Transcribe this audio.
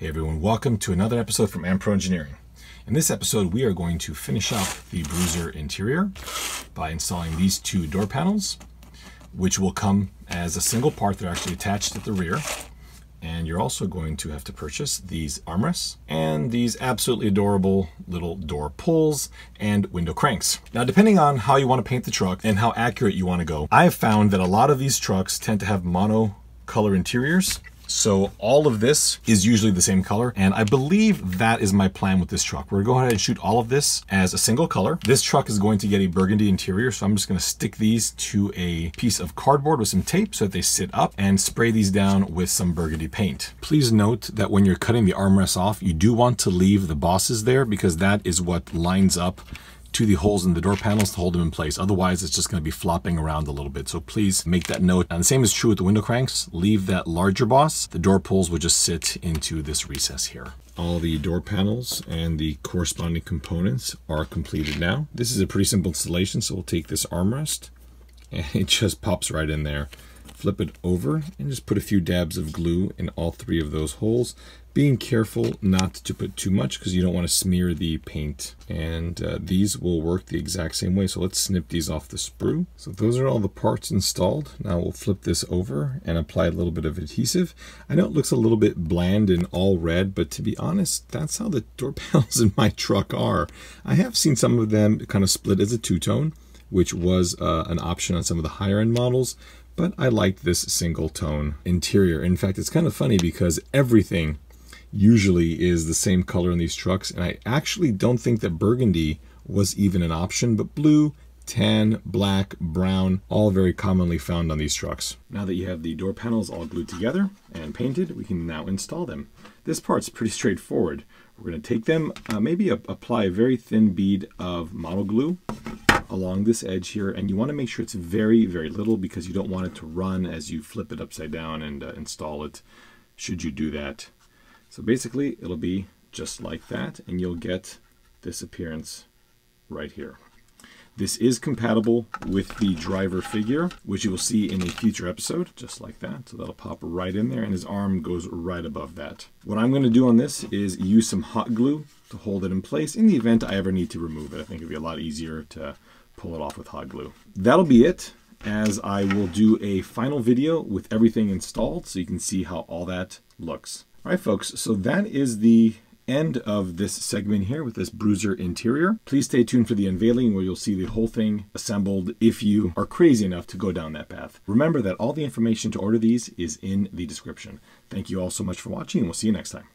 Hey everyone, welcome to another episode from Ampro Engineering. In this episode, we are going to finish up the Bruiser interior by installing these two door panels, which will come as a single part. They're actually attached at the rear. And you're also going to have to purchase these armrests and these absolutely adorable little door pulls and window cranks. Now, depending on how you want to paint the truck and how accurate you want to go, I have found that a lot of these trucks tend to have monocolor interiors. So all of this is usually the same color, and I believe that is my plan with this truck. We're going to go ahead and shoot all of this as a single color. This truck is going to get a burgundy interior, so I'm just going to stick these to a piece of cardboard with some tape so that they sit up and spray these down with some burgundy paint. Please note that when you're cutting the armrests off, you do want to leave the bosses there because that is what lines up to the holes in the door panels to hold them in place. Otherwise, it's just going to be flopping around a little bit. So please make that note. And the same is true with the window cranks. Leave that larger boss. The door pulls will just sit into this recess here. All the door panels and the corresponding components are completed now. This is a pretty simple installation. So we'll take this armrest and it just pops right in there. Flip it over and just put a few dabs of glue in all three of those holes, being careful not to put too much because you don't want to smear the paint. And these will work the exact same way. So let's snip these off the sprue. So those are all the parts installed. Now we'll flip this over and apply a little bit of adhesive. I know it looks a little bit bland and all red, but to be honest, that's how the door panels in my truck are. I have seen some of them kind of split as a two-tone, which was an option on some of the higher end models. But I liked this single tone interior. In fact, it's kind of funny because everything usually is the same color in these trucks. And I actually don't think that burgundy was even an option, but blue, tan, black, brown, all very commonly found on these trucks. Now that you have the door panels all glued together and painted, we can now install them. This part's pretty straightforward. We're going to take them, maybe apply a very thin bead of model glue along this edge here, and you want to make sure it's very, very little because you don't want it to run as you flip it upside down and install it, should you do that. So basically, it'll be just like that, and you'll get this appearance right here. This is compatible with the driver figure, which you will see in a future episode, just like that. So that'll pop right in there, and his arm goes right above that. What I'm going to do on this is use some hot glue to hold it in place in the event I ever need to remove it. I think it'd be a lot easier to pull it off with hot glue. That'll be it, as I will do a final video with everything installed so you can see how all that looks. All right, folks, so that is the end of this segment here with this Bruiser interior. Please stay tuned for the unveiling where you'll see the whole thing assembled if you are crazy enough to go down that path. Remember that all the information to order these is in the description. Thank you all so much for watching, and we'll see you next time.